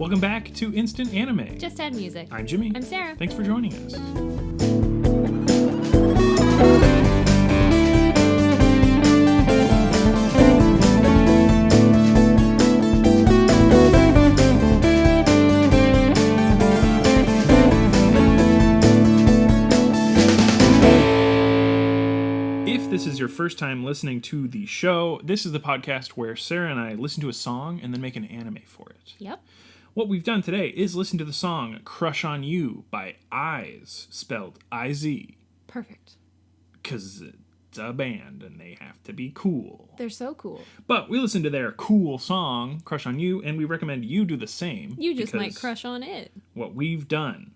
Welcome back to Instant Anime. Just add music. I'm Jimmy. I'm Sarah. Thanks for joining us. If this is your first time listening to the show, this is the podcast where Sarah and I listen to a song and then make an anime for it. Yep. What we've done today is listen to the song Crush on You by Eyes, spelled I-Z. Perfect. Because it's a band and they have to be cool. They're so cool. But we listened to their cool song, Crush on You, and we recommend you do the same. You just might crush on it. What we've done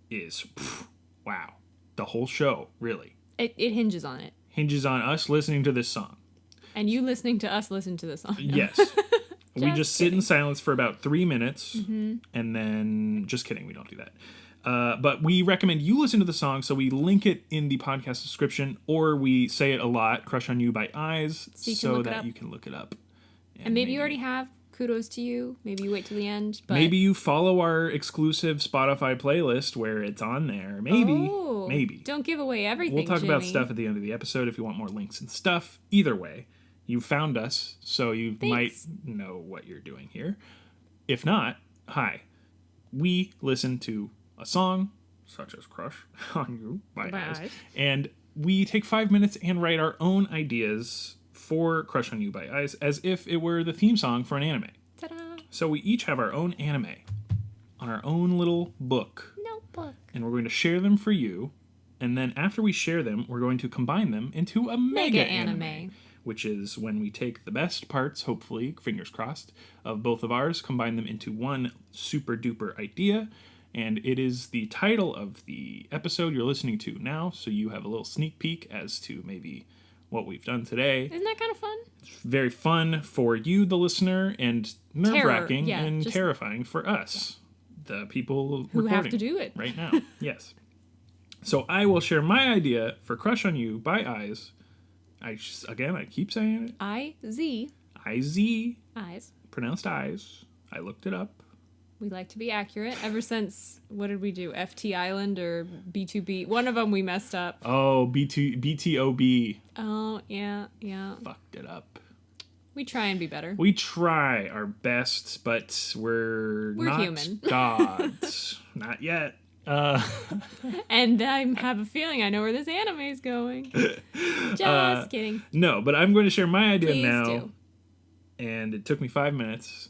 is, wow, the whole show, really. It hinges on it. Hinges on us listening to this song. And you listening to us listen to the song. No. Yes. We just sit in silence for about 3 minutes, and then, just kidding, we don't do that. But we recommend you listen to the song, so we link it in the podcast description, or we say it a lot, Crush on You by Eyes, so that you can look it up. And maybe you already have. Kudos to you. Maybe you wait till the end. But maybe you follow our exclusive Spotify playlist where it's on there. Maybe. Oh, maybe. Don't give away everything, We'll talk Jimmy. about stuff at the end of the episode if you want more links and stuff. Either way, you found us, so you might know what you're doing here. If not, hi. We listen to a song, such as Crush on You by Eyes, and we take 5 minutes and write our own ideas for Crush on You by Eyes as if it were the theme song for an anime. Ta-da. So we each have our own anime on our own little book. Notebook. And we're going to share them for you. And then after we share them, we're going to combine them into a mega anime. Which is when we take the best parts, hopefully, fingers crossed, of both of ours, combine them into one super duper idea. And it is the title of the episode you're listening to now. So you have a little sneak peek as to maybe what we've done today. Isn't that kind of fun? It's very fun for you, the listener, and nerve-wracking and terrifying for us, the people who have to do it right now. Yes. So I will share my idea for Crush on You by Eyes. I keep saying it. I-Z. I-Z. Eyes. Pronounced eyes. I looked it up. We like to be accurate. Ever since, what did we do? FT Island or B2B? One of them we messed up. Oh, BTOB. Oh, yeah. Fucked it up. We try and be better. We try our best, but we're not human. gods. Not yet. And I have a feeling I know where this anime is going. Just kidding. No, but I'm going to share my idea Please now. do. And it took me 5 minutes.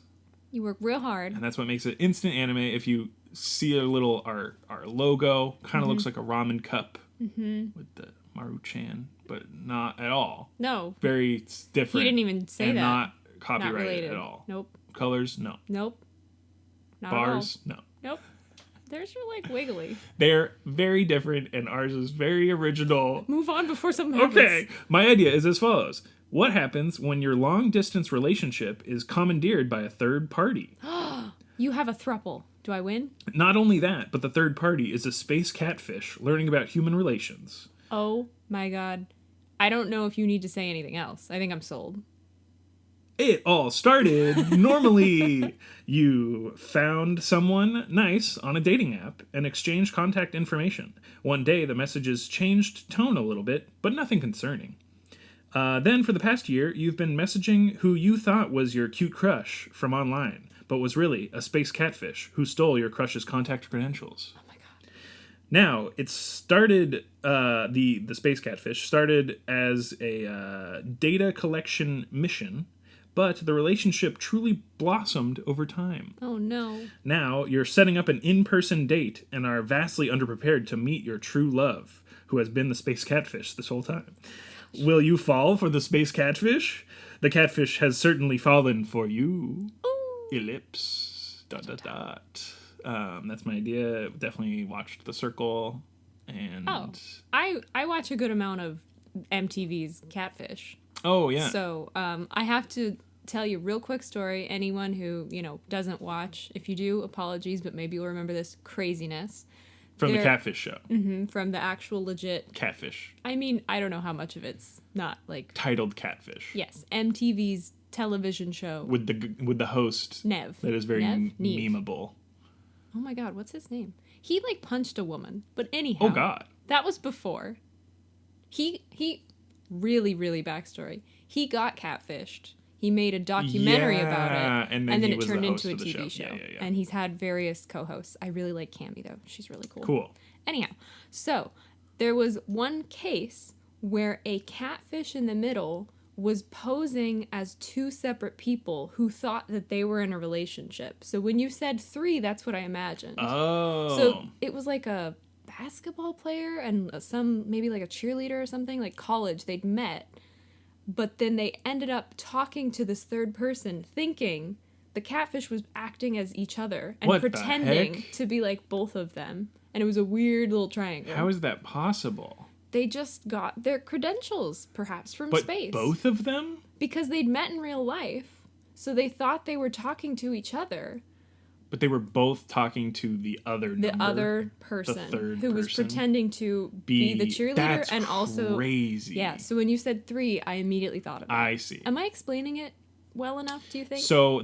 You work real hard. And that's what makes it instant anime. If you see a little, our logo kind of looks like a ramen cup with the Maru-chan, but not at all. No. Very different. He didn't even say and that. Not copyrighted not related at all. Nope. Colors, no. Nope. Not Bars, at all. no. Nope. Theirs are like wiggly. They're very different, and ours is very original. Move on before something happens. Okay, my idea is as follows. What happens when your long-distance relationship is commandeered by a third party? You have a throuple. Do I win? Not only that, but the third party is a space catfish learning about human relations. Oh my god. I don't know if you need to say anything else. I think I'm sold. It all started normally. You found someone nice on a dating app and exchanged contact information. One day, the messages changed tone a little bit, but nothing concerning. Then, for the past year, you've been messaging who you thought was your cute crush from online, but was really a space catfish who stole your crush's contact credentials. Oh my god. Now, it started, the space catfish started as a data collection mission, but the relationship truly blossomed over time. Oh no. Now, you're setting up an in-person date and are vastly underprepared to meet your true love, who has been the space catfish this whole time. Will you fall for the space catfish? The catfish has certainly fallen for you. Ooh. Ellipse. ... That's my idea. Definitely watched The Circle. And I watch a good amount of MTV's Catfish. Oh, yeah. So I have to tell you a real quick story. Anyone who, doesn't watch, if you do, apologies, but maybe you'll remember this craziness. From the Catfish show. Mm-hmm, from the actual legit... Catfish. I mean, I don't know how much of it's not, like... Titled Catfish. Yes, MTV's television show. with the host Nev. that is very Nev? Neve. memeable. Oh my god, what's his name? He like punched a woman. But anyhow. Oh god. That was before. He really, really backstory. He got catfished. He made a documentary about it. And then, it turned the host into a of the TV show. Yeah. And he's had various co-hosts. I really like Cammie though. She's really cool. Cool. Anyhow, so there was one case where a catfish in the middle was posing as two separate people who thought that they were in a relationship. So when you said 3, that's what I imagined. Oh. So it was like a basketball player and maybe like a cheerleader or something, like college, they'd met. But then they ended up talking to this third person, thinking the catfish was acting as each other and What the pretending heck? to be like both of them. And it was a weird little triangle. How is that possible? They just got their credentials, perhaps from But space. both of them? Because they'd met in real life. So they thought they were talking to each other. But they were both talking to the other The number, other person third who was person. pretending to be the cheerleader That's and also crazy. yeah. So when you said 3, I immediately thought of it. I see. Am I explaining it well enough? Do you think? So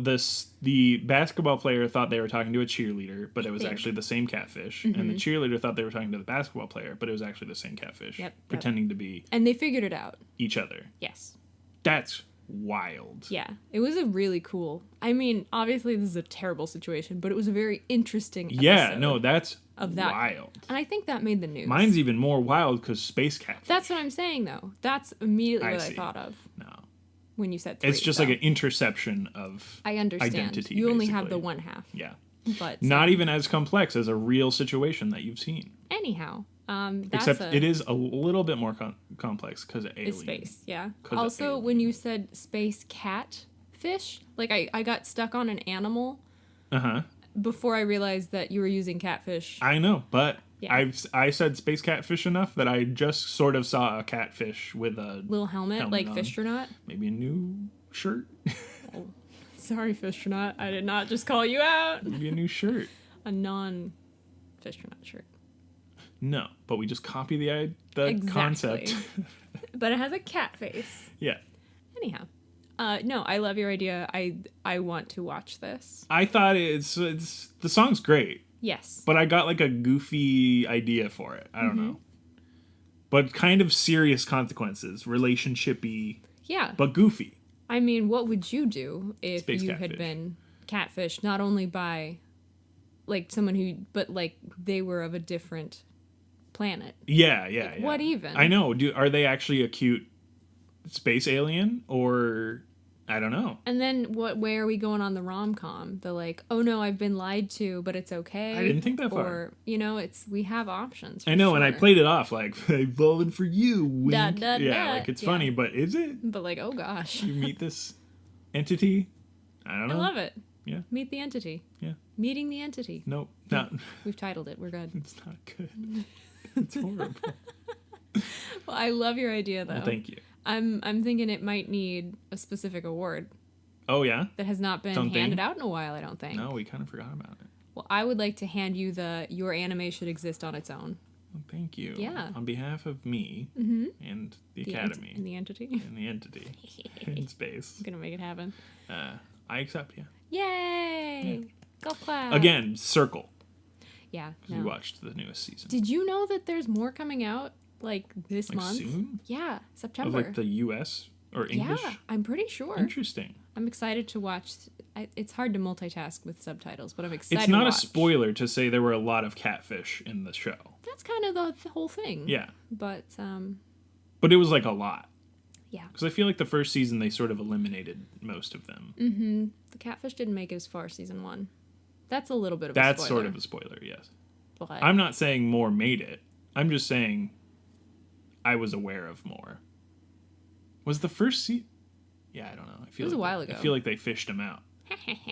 the basketball player thought they were talking to a cheerleader, but it was think. actually the same catfish. And the cheerleader thought they were talking to the basketball player, but it was actually the same catfish. Yep. Pretending to be And they figured it out. each other. Yes. That's wild. Yeah. It was a really cool. I mean, obviously this is a terrible situation, but it was a very interesting episode. Yeah, no, that's of that. wild. And I think that made the news. Mine's even more wild because space catfish. That's what I'm saying, though. That's immediately what I see. thought of No. when you said 3. It's just so. like an interception of I understand. identity, You only have the basically. one half. Yeah. But Not even as complex as a real situation that you've seen. anyhow, that's Except it is a little bit more complex because of alien. It's space, yeah. 'Cause of Also, alien. when you said space catfish, like I got stuck on an animal Uh-huh. before I realized that you were using catfish. I know, but Yeah. I said space catfish enough that I just sort of saw a catfish with a Little helmet like on. Fistronaut. maybe a new shirt. Sorry, Fistronaut. I did not just call you out. Maybe a new shirt. A non-Fistronaut shirt. No, but we just copy the Exactly. concept. But it has a cat face. Yeah. Anyhow. No, I love your idea. I want to watch this. I thought it's the song's great, Yes. but I got like a goofy idea for it. I don't Mm-hmm. know. But kind of serious consequences, relationship-y, Yeah. but goofy. I mean, what would you do if Space you had catfish. been catfished, not only by, like, someone who, but, like, they were of a different planet? Yeah. What even? I know. Are they actually a cute space alien or I don't know. And then where are we going on the rom-com? The, like, oh no, I've been lied to, but it's okay. I didn't think that far. Or, we have options. I know, and I sure. played it off like I'm falling for you. Wink. Da, da, yeah, da. like it's Yeah. funny, but is it? But, like, oh gosh. You meet this entity? I don't I know. love it. Yeah. Meet the entity. Yeah. Meeting the entity. Nope. Not. We've titled it. We're good. It's not good. It's horrible. Well, I love your idea, though. Well, thank you. I'm thinking it might need a specific award Oh yeah. that has not been Something? handed out in a while, I don't think. No, we kind of forgot about it. Well, I would like to hand you your anime should exist on its own. Well, thank you. Yeah. On behalf of me and the Academy And the entity. and the entity in space, I'm gonna make it happen. I accept you. Yay! Golf clap. Again, Circle. Yeah. We No. watched the newest season. Did you know that there's more coming out like this Like month? soon? Yeah, Of September. like the U.S. or English? Yeah, I'm pretty sure. Interesting. I'm excited to watch. It's hard to multitask with subtitles, but I'm excited. It's not to a watch. spoiler to say there were a lot of catfish in the show. That's kind of the whole thing. Yeah. But But it was like a lot. yeah. Because I feel like the first season they sort of eliminated most of them. Mm-hmm. The Catfish didn't make it as far as season 1. That's a little bit of That's a spoiler. sort of a spoiler, yes. But I'm not saying more made it. I'm just saying I was aware of more. Was the first season? Yeah, I don't know. I feel was a like while ago. I feel like they fished him out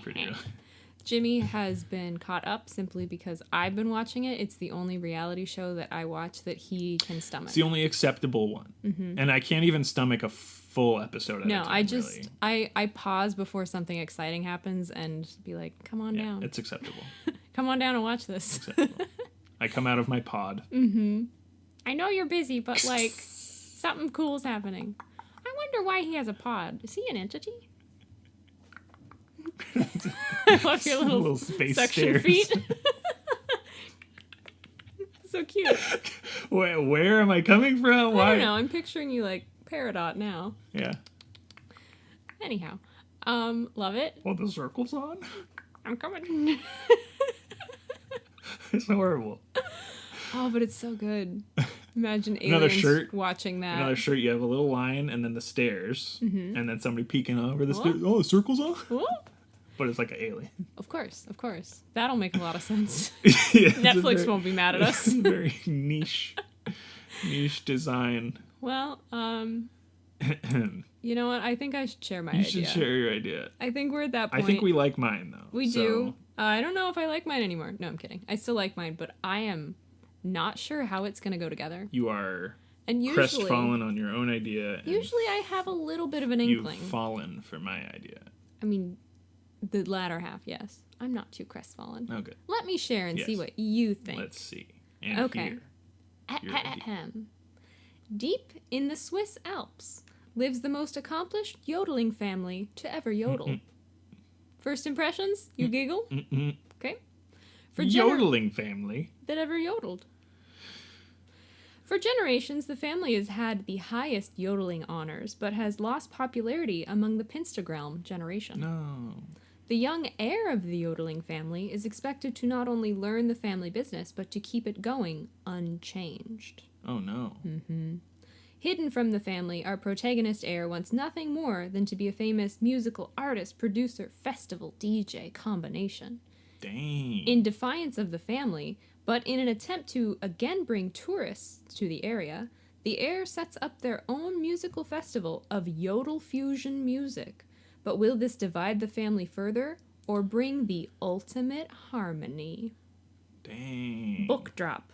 pretty early. Jimmy has been caught up simply because I've been watching it. It's the only reality show that I watch that he can stomach. It's the only acceptable one. Mm-hmm. And I can't even stomach a full episode at a No, time, I just really. I pause before something exciting happens and be like, "Come on Yeah, down. it's acceptable. Come on down and watch this." Acceptable. I come out of my pod. I know you're busy, but like something cool's happening. I wonder why he has a pod. Is he an entity? I love your little space suction stairs. feet. So cute. Where am I coming from? Why? I don't know. I'm picturing you like Peridot now. Yeah. Anyhow, love it. Well, the circle's on. I'm coming. It's horrible. Oh, but it's so good. Imagine Another aliens shirt. watching that. Another shirt. You have a little line, and then the stairs, and then somebody peeking over the stairs. What? Oh, the circle's on. Ooh. But it's like an alien. Of course. That'll make a lot of sense. Yeah, it's Netflix won't be mad at us. It's a very niche design. Well, you know what? I think I should share my You idea. should share your idea. I think we're at that I point. think we like mine though. We do. I don't know if I like mine anymore. No, I'm kidding. I still like mine, but I am not sure how it's going to go together. You are And usually, crestfallen on your own idea. And usually I have a little bit of an inkling. you've fallen for my idea. I mean, the latter half, yes. I'm not too crestfallen. Okay. Let me share and see Yes. what you think. Let's see. And Okay. hear. Your idea. Ahem. Deep in the Swiss Alps lives the most accomplished yodeling family to ever yodel. First impressions? You giggle? Mm-mm. Okay. Yodeling family. That ever yodeled. For generations, the family has had the highest yodeling honors, but has lost popularity among the Pinstagram generation. No. The young heir of the yodeling family is expected to not only learn the family business, but to keep it going unchanged. Oh no. Hidden from the family, our protagonist heir wants nothing more than to be a famous musical artist, producer, festival, DJ combination. Dang. In defiance of the family, but in an attempt to again bring tourists to the area, the heir sets up their own musical festival of yodel fusion music. But will this divide the family further or bring the ultimate harmony? Dang. Book drop.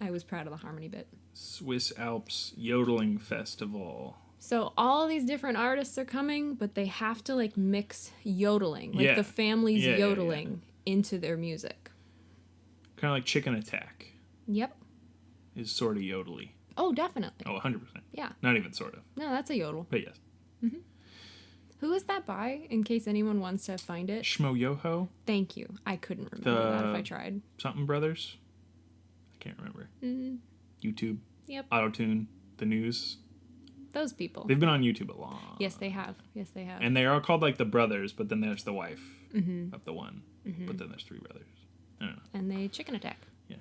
I was proud of the harmony bit. Swiss Alps Yodeling Festival. So all these different artists are coming, but they have to like mix yodeling, like Yeah. the family's Yeah, yeah, yeah. yodeling into their music. Kind of like Chicken Attack Yep. is sort of yodely. Oh, definitely. Oh, 100%. Yeah. Not even sort of. No, that's a yodel. But yes. Who is that by, in case anyone wants to find it? Shmo Yoho, Thank you. I couldn't remember that if I The- tried. something brothers. I can't remember. YouTube, Yep. Autotune, the news. Those people. They've been on YouTube a long. Yes, they have. Yes, they have. And they are called like the brothers, but then there's the wife of the one. But then there's three brothers. I don't know. And they chicken attack. Yeah.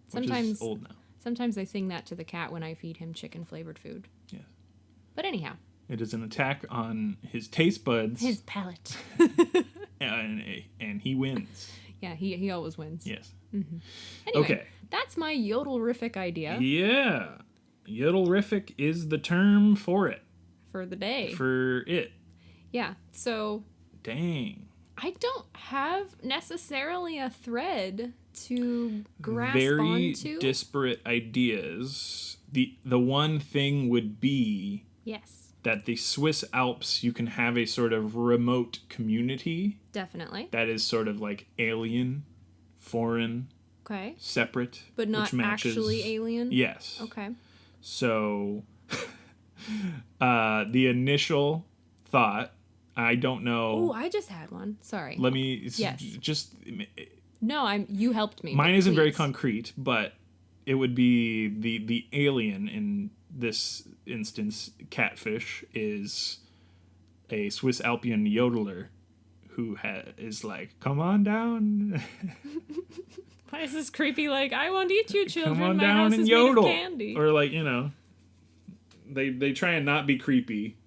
Sometimes, Which is old now. sometimes I sing that to the cat when I feed him chicken flavored food. Yes. But anyhow, It is an attack on his taste buds, his palate. and he wins. Yeah, he always wins. Yes. Anyway, Okay. that's my yodelrific idea Yeah. Yodelrific is the term for it. for the day. For it. Yeah, so Dang. I don't have necessarily a thread to grasp Very onto. disparate ideas. The one thing would be Yes, that the Swiss Alps, you can have a sort of remote community definitely. that is sort of like alien, foreign, Okay. separate, But not which matches, actually alien? Yes. Okay. So, the initial thought, I don't know. Oh, I just had one. Sorry. Let me Yes. just. No, you helped me. Mine but isn't very please. concrete, but it would be the alien in this instance. Catfish is a Swiss Alpian yodeler who is like, "Come on down, Why is this creepy? Like, I won't eat you, children. come on My down house and is yodel," made of candy. or like they try and not be creepy,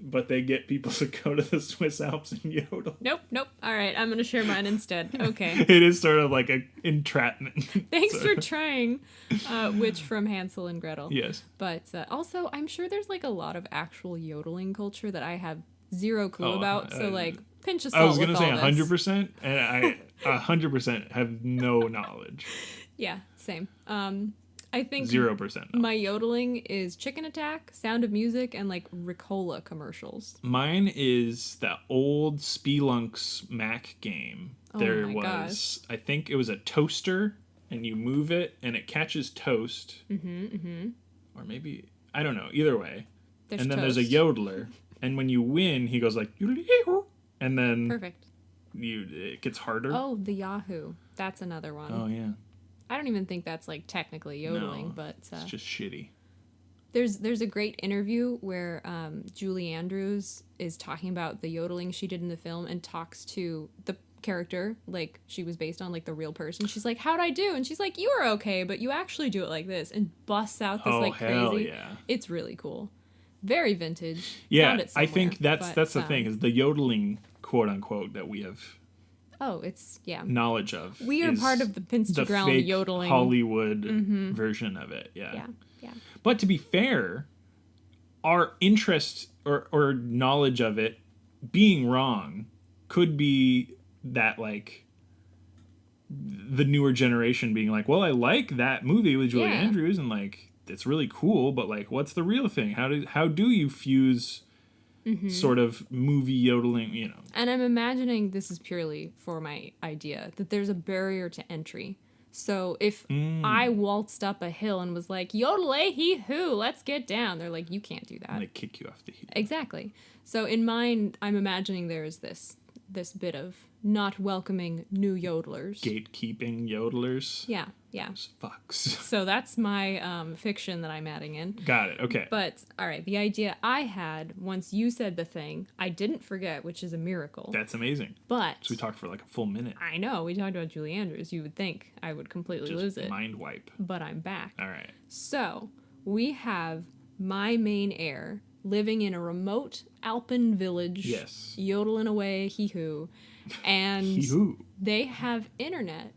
but they get people to go to the Swiss Alps and yodel. Nope. All right, I'm gonna share mine instead. Okay. It is sort of like an entrapment. Thanks for trying, Witch from Hansel and Gretel. Yes. But also, I'm sure there's like a lot of actual yodeling culture that I have zero clue Oh, about. So like, pinch of salt. I was gonna with say all this. 100%, and I 100% have no knowledge. Yeah, same. I think 0%. my yodeling is Chicken Attack, Sound of Music, and like Ricola commercials. Mine is the old Spelunks Mac game. Oh There my was, I think it was a toaster, and you move it, and it catches toast. Or maybe, I don't know, either way. There's and then there's a toast. yodeler, and when you win, he goes like Yodel-ay-hee-hoo, and then Perfect. it gets harder. Oh, the Yahoo. That's another one. Oh yeah. I don't even think that's like technically yodeling, No, but it's just shitty. there's a great interview where Julie Andrews is talking about the yodeling she did in the film and talks to the character like she was based on, like the real person. She's like, "How'd I do?" And she's like, "You were okay, but you actually do it like this," and busts out this like hell crazy. yeah. It's really cool. Very vintage. Yeah, Found it I somewhere, think that's but, the thing is the yodeling quote unquote that we have Oh, it's knowledge of. We are is part of the Pinstagram fake yodeling Hollywood version of it. Yeah. Yeah. But to be fair, our interest or knowledge of it being wrong could be that like the newer generation being like, well, I like that movie with Julie Yeah. Andrews and like it's really cool, but like what's the real thing? How do you fuse sort of movie yodeling, you know? And I'm imagining this is purely for my idea that there's a barrier to entry. So if I waltzed up a hill and was like, Yodel-ay-hee-hoo, let's get down, they're like, you can't do that. And they kick you off the hill. Exactly. So in mine, I'm imagining there is this bit of not welcoming new yodelers. Gatekeeping yodelers. Yeah. Those fucks. So that's my fiction that I'm adding in. Got it. Okay. But, all right, the idea I had once you said the thing, I didn't forget, which is a miracle. That's amazing. But So we talked for like a full minute. I know, we talked about Julie Andrews. You would think I would completely Just lose it. mind wipe. But I'm back. All right. So, we have my main heir living in a remote Alpine village. Yes. Yodeling away, hee-hoo. And Hee-hoo. they have internet,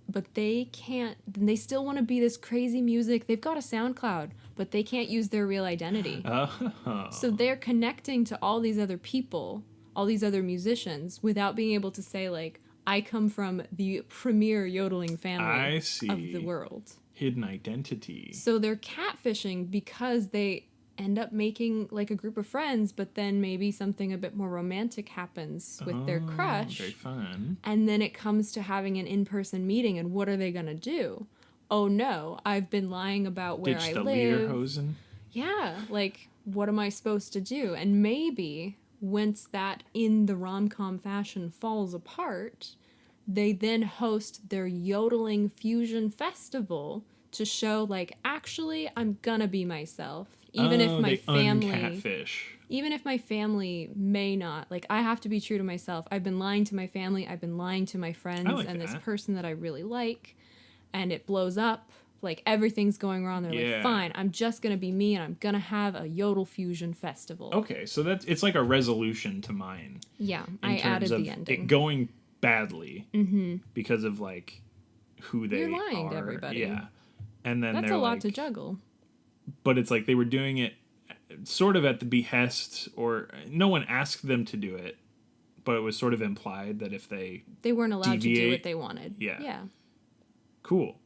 but they can't, they still want to be this crazy music. They've got a SoundCloud, but they can't use their real identity. Oh. So they're connecting to all these other people, all these other musicians, without being able to say, like, I come from the premier yodeling family I see. of the world. Hidden identity. So they're catfishing because they end up making like a group of friends, but then maybe something a bit more romantic happens with their crush. Very fun. And then it comes to having an in-person meeting, and what are they going to do? Oh no, I've been lying about where Ditch I the live. lederhosen. Yeah, like, what am I supposed to do? And maybe once that in the rom-com fashion falls apart, they then host their yodeling fusion festival to show, like, actually, I'm gonna be myself. Even if my family... Catfish. Even if my family may not. Like, I have to be true to myself. I've been lying to my family. I've been lying to my friends and this person that I really like. And it blows up. Like, everything's going wrong. They're like, fine, I'm just going to be me and I'm going to have a Yodel Fusion Festival. Okay, so it's like a resolution to mine. Yeah, I added the ending. It going badly because of, like, who they are. You're lying to everybody. Yeah. And then That's they're a lot like, to juggle. But it's like they were doing it sort of at the behest, or no one asked them to do it, but it was sort of implied that if they weren't allowed to do deviate- what they wanted. Yeah. Cool.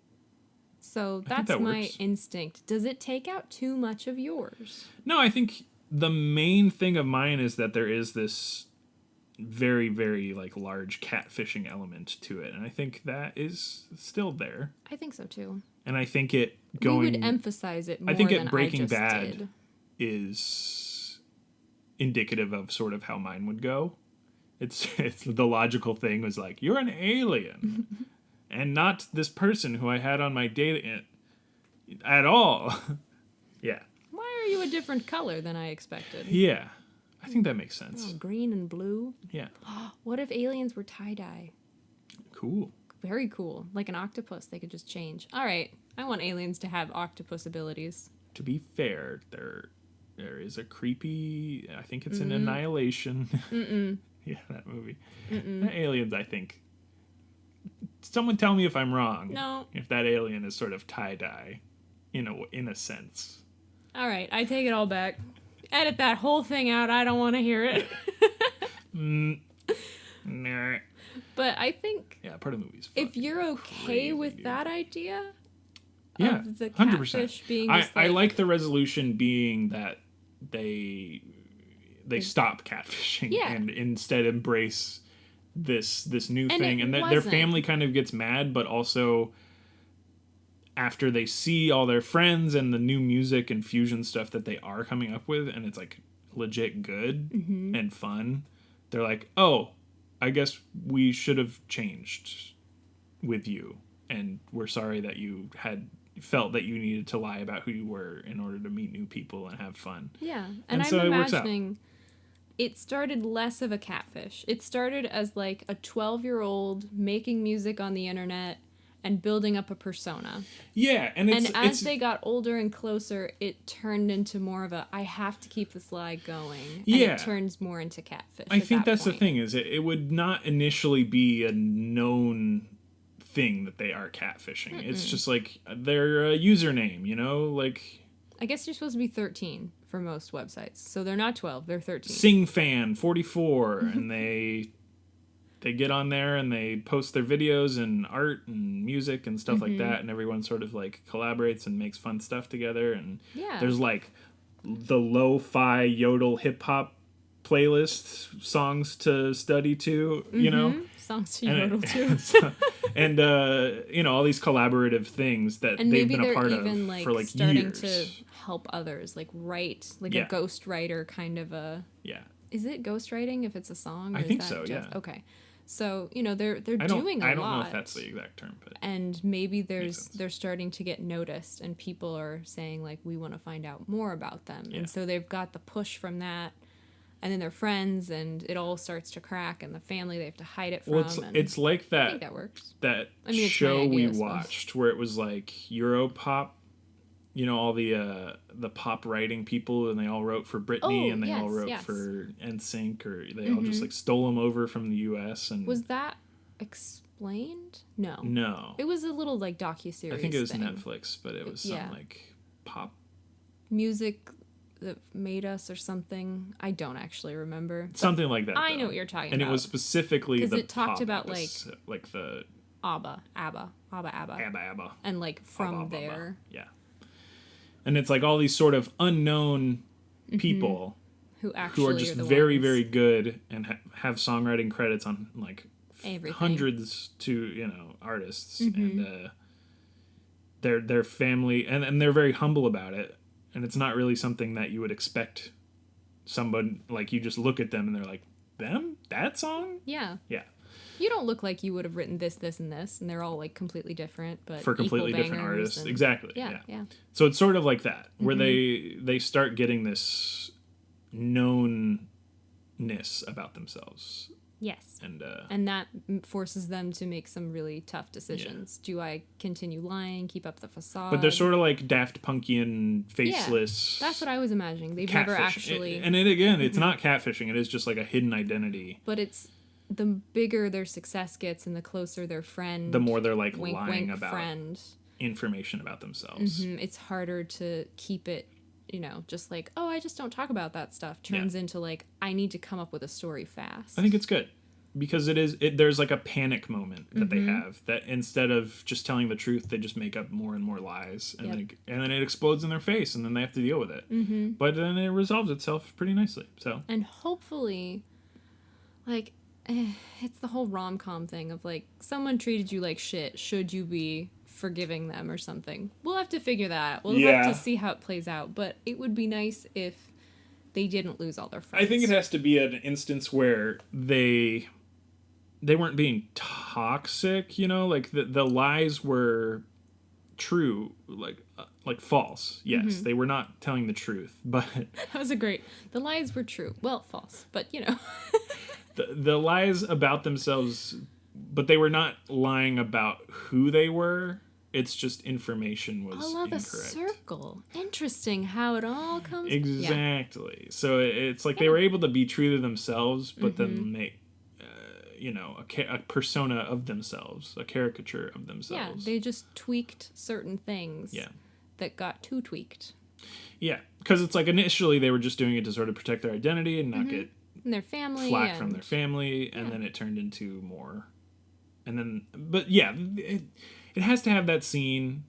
So think that's that my works. instinct. Does it take out too much of yours? No, I think the main thing of mine is that there is this very, very like large catfishing element to it, and I think that is still there. I think so too. And I think it going. We would emphasize it more I think than it Breaking I just Bad did. is indicative of sort of how mine would go. It's the logical thing was like, you're an alien and not this person who I had on my date at all. Yeah. Why are you a different color than I expected? Yeah. I think that makes sense. Oh, green and blue? Yeah. What if aliens were tie-dye? Cool. Very cool. Like an octopus, they could just change. All right. I want aliens to have octopus abilities. To be fair, there is a creepy, I think it's an Annihilation. Yeah, that movie. The aliens, I think. Someone tell me if I'm wrong. No. If that alien is sort of tie-dye, in a sense. All right. I take it all back. Edit that whole thing out. I don't want to hear it. Nah. But I think Yeah, part of the movie's if you're okay crazy, with dude. that idea Yeah, of the 100%. catfish being this, I like the resolution being that they stop catfishing Yeah. and instead embrace this new And thing, it and their wasn't. family kind of gets mad, but also after they see all their friends and the new music and fusion stuff that they are coming up with, and it's like legit good and fun, they're like, oh, I guess we should have changed with you, and we're sorry that you had felt that you needed to lie about who you were in order to meet new people and have fun. Yeah. And I'm so it works out. imagining it started less of a catfish. It started as like a 12-year-old making music on the internet and building up a persona. Yeah, and as they got older and closer, it turned into more of a, I have to keep this lie going. And Yeah. it turns more into catfish. I think that's point. the thing, is it would not initially be a known thing that they are catfishing. It's just like their username, you know? Like, I guess you're supposed to be 13 for most websites. So they're not 12, they're 13. SingFan44, and they get on there and they post their videos and art and music and stuff like that, and everyone sort of like collaborates and makes fun stuff together, and there's like the lo-fi yodel hip-hop playlist, songs to study to, you know? Songs to yodel to. And you know, all these collaborative things that And they've maybe been a they're part even of like for like starting years. to help others, like write, like Yeah. a ghost writer kind of a... Yeah. Is it ghostwriting if it's a song? Or I is think that so, just, yeah. Okay. So, you know, they're I doing a lot. don't know if that's the exact term, but And maybe sense. they're starting to get noticed, and people are saying like, we want to find out more about them. Yeah. And so they've got the push from that, and then they're friends, and it all starts to crack, and the family they have to hide it from. well, and it's like I that think that works. that I mean, it's show my idea, we I suppose. watched where it was like Europop, you know, all the pop writing people, and they all wrote for Britney, Oh, and they all yes, wrote yes. for NSYNC, or they all just like stole them over from the US. And Was that explained? No. no, It was a little like docuseries. I think it was thing. Netflix, but it was Yeah. some like pop, Music that made us or something. I don't actually remember. something like that. I though. know what you're talking and about. it was specifically 'Cause the it talked pop about, like the ABBA. ABBA. And like from ABBA. there. Yeah. And it's like all these sort of unknown people Who actually who are just the very, ones. very good and have songwriting credits on like Everything. hundreds to, you know, artists. Mm-hmm. And their family, and they're very humble about it. And it's not really something that you would expect someone, like you just look at them and they're like, them? That song? Yeah. Yeah. You don't look like you would have written this, and this, and they're all like completely different, but For completely equal different bangers artists. and- Exactly. Yeah, yeah. So it's sort of like that, where Mm-hmm. they start getting this knownness about themselves. Yes. And And that forces them to make some really tough decisions. Do I continue lying, keep up the facade? but they're sort of like Daft Punkian, faceless. That's what I was imagining. They've never catfish. actually... And it, again, it's not catfishing. It is just like a hidden identity. But it's... The bigger their success gets and the closer their friend... The more they're like wink, lying wink, about friend. information about themselves. It's harder to keep it, you know, just like, oh, I just don't talk about that stuff. Turns into like, I need to come up with a story fast. I think it's good. Because there's like a panic moment that they have, that instead of just telling the truth, they just make up more and more lies, and and then it explodes in their face, and then they have to deal with it. Mm-hmm. But then it resolves itself pretty nicely. So And hopefully, like, it's the whole rom-com thing of like, someone treated you like shit, should you be forgiving them or something? We'll have to figure that out. We'll have to see how it plays out. But it would be nice if they didn't lose all their friends. I think it has to be an instance where they weren't being toxic, you know, like the lies were true, like false. Yes, they were not telling the truth, but That was a great... The lies were true. Well, false, but you know. the lies about themselves, but they were not lying about who they were. It's just information was I love incorrect. a circle. Interesting how it all comes... Exactly. So it's like they were able to be true to themselves, but then make, you know, a persona of themselves, a caricature of Yeah, themselves. they just tweaked certain things that got too tweaked. Yeah, because it's like initially they were just doing it to sort of protect their identity and not get And their family. flack and... from their family, and then it turned into more. And then, but yeah, it has to have that scene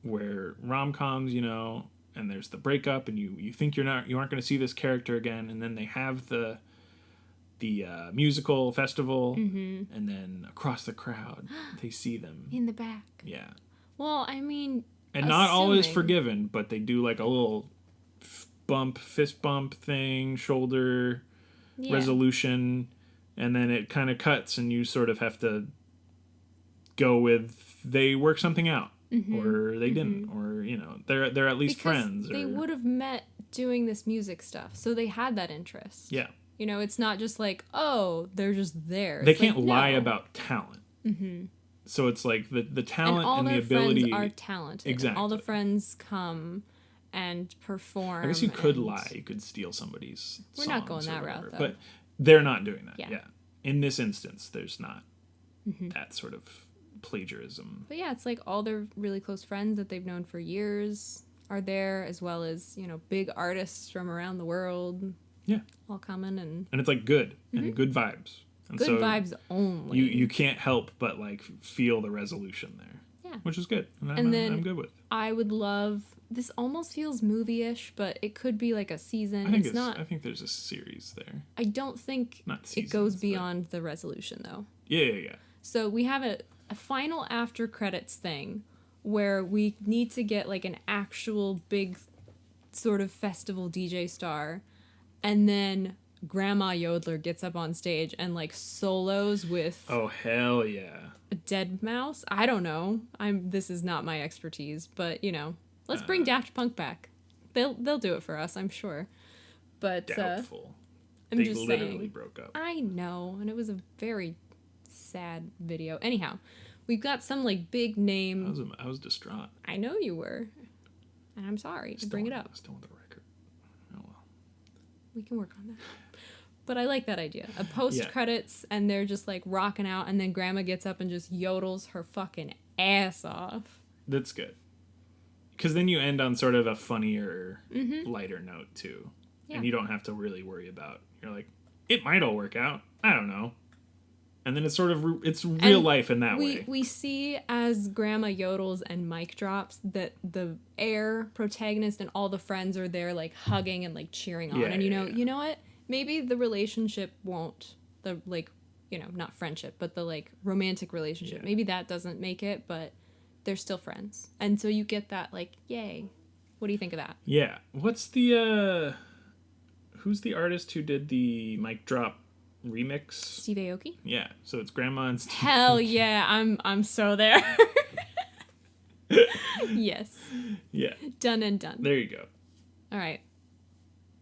where rom-coms, you know, and there's the breakup, and you think you aren't going to see this character again, and then they have the musical festival, and then across the crowd they see them. In the back. Yeah. Well, I mean... And not all is assuming- forgiven, but they do like a little fist bump thing, shoulder resolution, and then it kind of cuts and you sort of have to go with they work something out or they didn't, or they're at least because friends. They would have met doing this music stuff, so they had that interest. Yeah. It's not just like, oh, they're just there. They can't lie about talent. So it's like the talent and the ability. Friends are talented. Exactly. All the friends come and perform. I guess you could lie. You could steal somebody's. We're not going that route, though. But they're not doing that. Yeah. In this instance, there's not that sort of plagiarism. But yeah, it's like all their really close friends that they've known for years are there, as well as big artists from around the world. Yeah. All coming and it's like good and good vibes. And good vibes only. You can't help but like feel the resolution there. Yeah. Which is good. And I'm good with. I would love, this almost feels movie-ish, but it could be like a season. I think there's a series there. I don't think not seasons, it goes beyond the resolution though. Yeah. So we have a final after credits thing where we need to get like an actual big sort of festival DJ star, and then Grandma Yodeler gets up on stage and like solos with oh hell yeah a dead mouse. I don't know. This is not my expertise, but let's bring Daft Punk back. They'll do it for us, I'm sure. But doubtful. I'm they just literally saying, broke up. I know, and it was a very sad video. Anyhow, we've got some like big name. I was distraught. I know you were, and I'm sorry to bring it up. Still on the record. Oh well. We can work on that. But I like that idea. A post credits, and they're just like rocking out, and then Grandma gets up and just yodels her fucking ass off. That's good. Because then you end on sort of a funnier, lighter note too, and you don't have to really worry about. You're like, it might all work out. I don't know. And then it's sort of it's real life in that way. We see as Grandma yodels and mic drops that the air protagonist and all the friends are there like hugging and like cheering on. And you know what? Maybe the relationship won't, not friendship, but the like romantic relationship. Maybe that doesn't make it, but they're still friends. And so you get that like, yay. What do you think of that? Yeah. What's the who's the artist who did the mic drop remix? Steve Aoki? Yeah. So it's Grandma and Steve. Hell yeah, I'm so there. Yes. Yeah. Done and done. There you go. All right.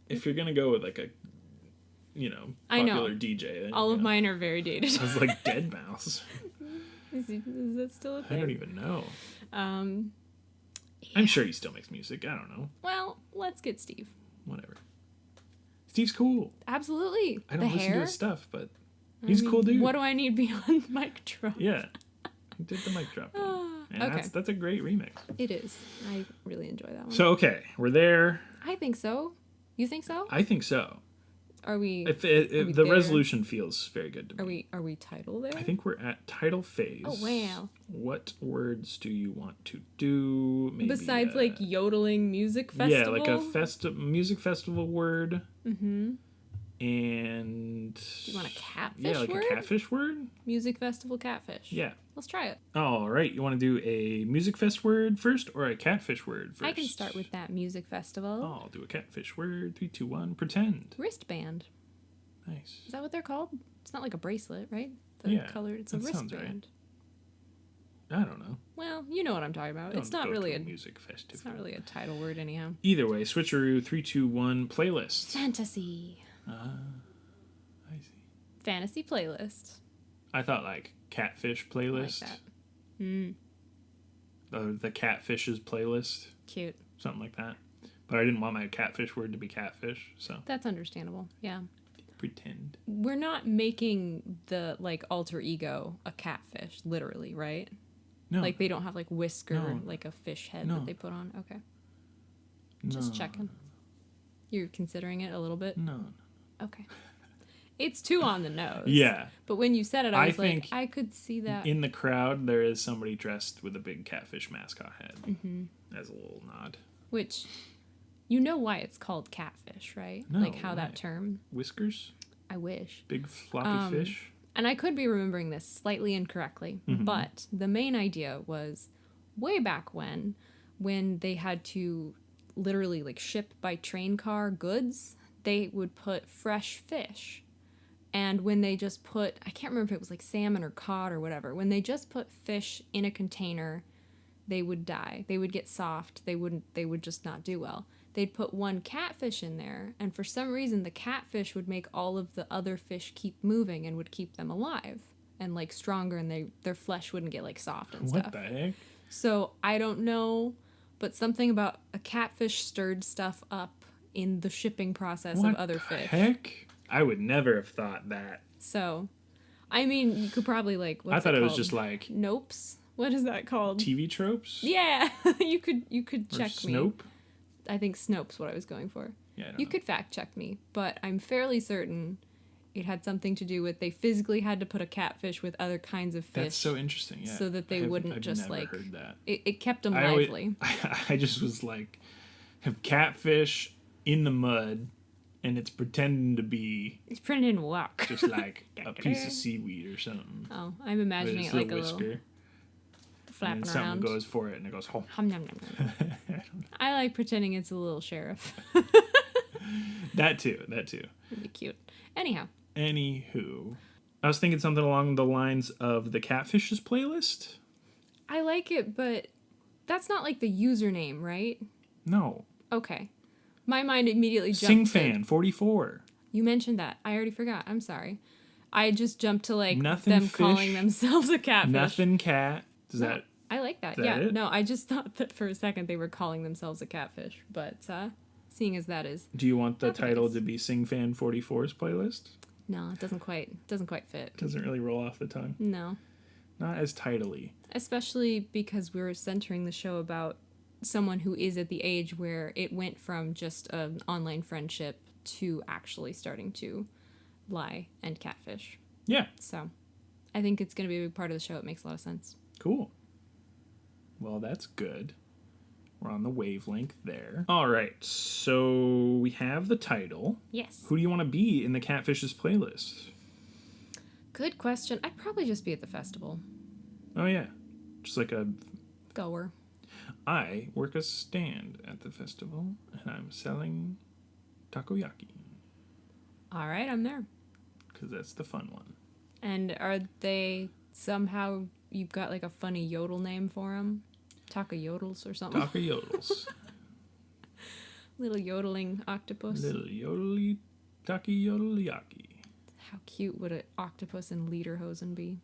If you're gonna go with like a popular DJ, then, all of mine are very dated. I was like Dead Mouse. Is that still a thing? I don't even know. Yeah. I'm sure he still makes music. I don't know. Well, let's get Steve. Whatever. Steve's cool. Absolutely. I don't listen to his stuff, but he's a cool dude. What do I need beyond mic drop? Yeah. He did the mic drop one. And okay. That's a great remix. It is. I really enjoy that one. So, okay. We're there. I think so. You think so? I think so. Are we? The resolution feels very good to me. Are we title there? I think we're at title phase. Oh wow! What words do you want to do? Maybe, besides like yodeling music festival. Yeah, like a music festival word. Mm-hmm. And do you want a catfish? Yeah, like word? a catfish word. Music festival catfish. Yeah. Let's try it. All right. You want to do a music fest word first or a catfish word first? I can start with that music festival. Oh, I'll do a catfish word. 3, 2, 1. Pretend. Wristband. Nice. Is that what they're called? It's not like a bracelet, right? It's a wristband. Right. I don't know. Well, you know what I'm talking about. It's not really a music festival. It's not really a title word anyhow. Either way, switcheroo. 3, 2, 1. Playlist. Fantasy. I see. Fantasy playlist. I thought like catfish playlist. I like that. The catfishes playlist. Cute. Something like that. But I didn't want my catfish word to be catfish, so. That's understandable. Yeah. Pretend. We're not making the like alter ego a catfish, literally, right? No. Like they don't have like whisker, like a fish head that they put on. Okay. Just checking. You're considering it a little bit? No. Okay. It's too on the nose. Yeah. But when you said it, I was like, I could see that. In the crowd, there is somebody dressed with a big catfish mascot head. Mm-hmm. As a little nod. Which, you know why it's called catfish, right? No, like how that term. Whiskers? I wish. Big floppy fish? And I could be remembering this slightly incorrectly, but the main idea was way back when they had to literally like ship by train car goods, they would put fresh fish. And when they just put, I can't remember if it was like salmon or cod or whatever, when they just put fish in a container, they would die. They would get soft. They would just not do well. They'd put one catfish in there, and for some reason the catfish would make all of the other fish keep moving and would keep them alive and like stronger, and their flesh wouldn't get like soft and stuff. What the heck? So I don't know, but something about a catfish stirred stuff up in the shipping process of other fish. Heck? I would never have thought that. So, I mean, you could probably like. I thought it was just like Nopes. What is that called? TV tropes. Yeah, you could Or check Snope? me. I think Snope's what I was going for. Yeah, I don't You know. could fact check me, but I'm fairly certain it had something to do with they physically had to put a catfish with other kinds of fish. That's so interesting. Yeah. So that they wouldn't I've just never like. heard that. It kept them I always- lively. I just was like, have catfish in the mud, and it's pretending to be It's printed in walk. just like a piece of seaweed or something. Oh, I'm imagining With it its like a little whisker, flapping and something around. goes for it, and it goes home. Hum, nom, nom, nom. I like pretending it's a little sheriff. That too. It'd be cute. Anyhow, Anywho, I was thinking something along the lines of the Catfishes playlist. I like it, but that's not like the username, right? No, Okay. My mind immediately jumped to... SingFan44. You mentioned that. I already forgot. I'm sorry. I just jumped to like Nothing them fish, calling themselves a catfish. Nothing cat. Does No, that? I like that. that Yeah. it? No, I just thought that for a second they were calling themselves a catfish, but seeing as that is Do you want the That's title nice. to be SingFan44's playlist? no, it doesn't quite fit. Doesn't really roll off the tongue. No. Not as titly. Especially because we're centering the show about someone who is at the age where it went from just an online friendship to actually starting to lie and catfish. Yeah. So I think it's going to be a big part of the show. It makes a lot of sense. Cool. Well, that's good. We're on the wavelength there. All right. So we have the title. Yes. Who do you want to be in the Catfishes playlist? Good question. I'd probably just be at the festival. Oh, yeah. Just like a... Goer. I work a stand at the festival, and I'm selling takoyaki. All right, I'm there. Because that's the fun one. And are they somehow, you've got like a funny yodel name for them? Taco yodels or something? Taka yodels. Little yodeling octopus. Little yodely taki yodelyaki. How cute would an octopus in lederhosen be?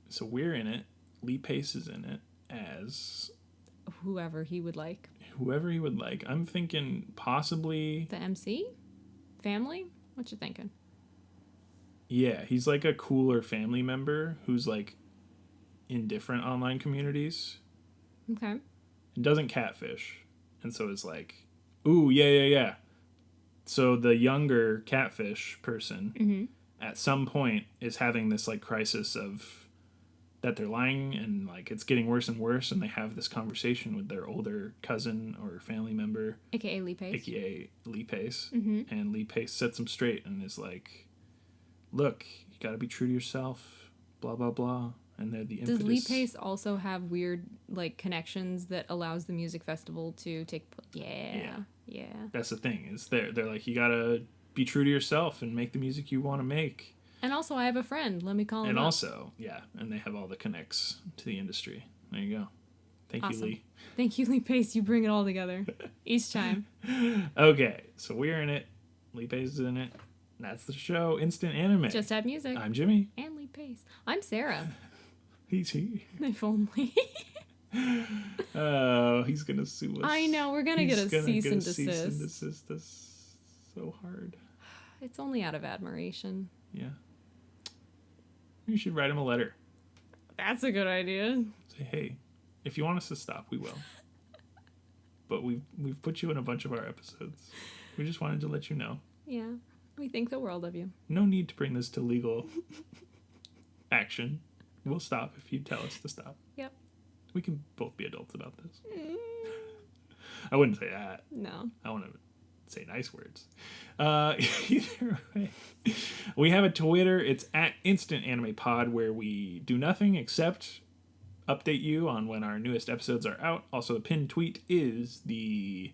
So we're in it. Lee Pace is in it as Whoever he would like. whoever he would like. I'm thinking possibly... The MC? Family? What you thinking? Yeah, he's like a cooler family member who's like in different online communities Okay. and doesn't catfish. And so it's like, ooh, yeah. So the younger catfish person at some point is having this like crisis of that they're lying and like it's getting worse and worse, and they have this conversation with their older cousin or family member, AKA Lee Pace. aka Lee Pace. And Lee Pace sets them straight and is like, look, you gotta be true to yourself, blah blah blah. And they're the impetus. Does Lee Pace also have weird like connections that allows the music festival to take yeah. That's the thing, is they're like, you gotta be true to yourself and make the music you want to make. And also I have a friend, let me call him And up. also, yeah, and they have all the connects to the industry. There you go. Thank Awesome. you, Lee. Thank you, Lee Pace. You bring it all together each time. Okay, so we're in it. Lee Pace is in it. That's the show, Instant Anime. Just have music. I'm Jimmy. And Lee Pace. I'm Sarah. He's here. If only. Oh, he's gonna sue us. I know, we're gonna get a cease and desist. Cease and desist. That's so hard. It's only out of admiration. Yeah. You should write him a letter. That's a good idea. Say, hey, if you want us to stop, we will. But we've put you in a bunch of our episodes. We just wanted to let you know. Yeah. We think the world of you. No need to bring this to legal action. We'll stop if you tell us to stop. Yep. We can both be adults about this. I wouldn't say that. No. I want to say nice words. Either way, we have a Twitter. It's at Instant Anime Pod, where we do nothing except update you on when our newest episodes are out. Also, the pinned tweet is the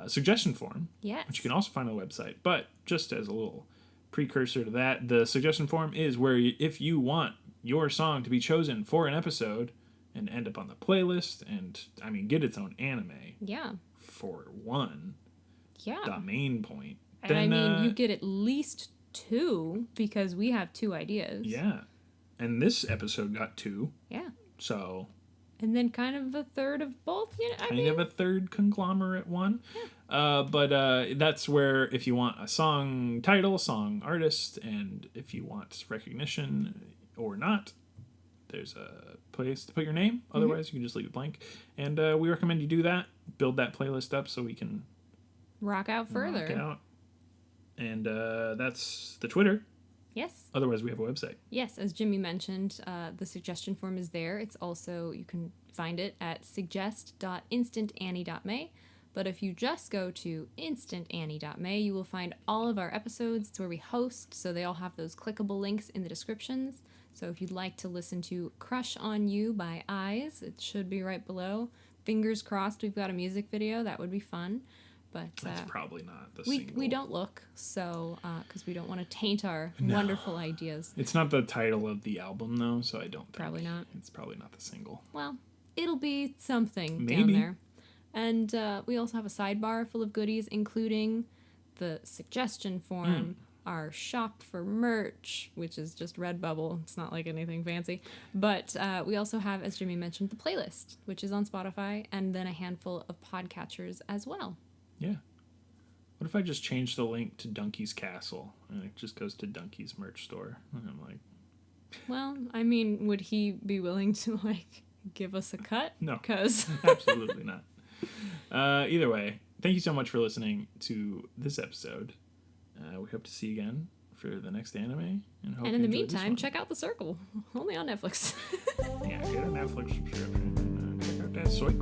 suggestion form, Yes. which you can also find on the website. But just as a little precursor to that, the suggestion form is where if you want your song to be chosen for an episode and end up on the playlist and, I mean, get its own anime Yeah. for one, Yeah. the main point. And Then, I mean, you get at least 2 because we have 2 ideas. Yeah. And this episode got 2. Yeah. So And then kind of a third of both. You know, I kind mean, of a third conglomerate one. Yeah. But that's where if you want a song title, song artist, and if you want recognition or not, there's a place to put your name. Otherwise, you can just leave it blank. And we recommend you do that. Build that playlist up so we can rock out further. rock out. And that's the Twitter. Yes. Otherwise, we have a website. Yes, as Jimmy mentioned, the suggestion form is there. It's also, you can find it at suggest.instantannie.me. But if you just go to instantannie.me, you will find all of our episodes. It's where we host, so they all have those clickable links in the descriptions. So if you'd like to listen to Crush on You by Eyes, it should be right below. Fingers crossed we've got a music video. That would be fun. But That's probably not the we single. don't look, so because we don't want to taint our wonderful ideas. It's not the title of the album, though, so I don't think. Probably not. It's probably not the single. Well, it'll be something down Maybe. there. And we also have a sidebar full of goodies, including the suggestion form, our shop for merch, which is just Redbubble. It's not like anything fancy. But we also have, as Jimmy mentioned, the playlist, which is on Spotify, and then a handful of podcatchers as well. Yeah. What if I just change the link to Donkey's Castle and it just goes to Donkey's merch store? And I'm like, Well, I mean, would he be willing to, like, give us a cut? No. Because absolutely not. Either way, thank you so much for listening to this episode. We hope to see you again for the next anime. And in the meantime, check out The Circle. Only on Netflix. Yeah, get a Netflix subscription and check out that Soy.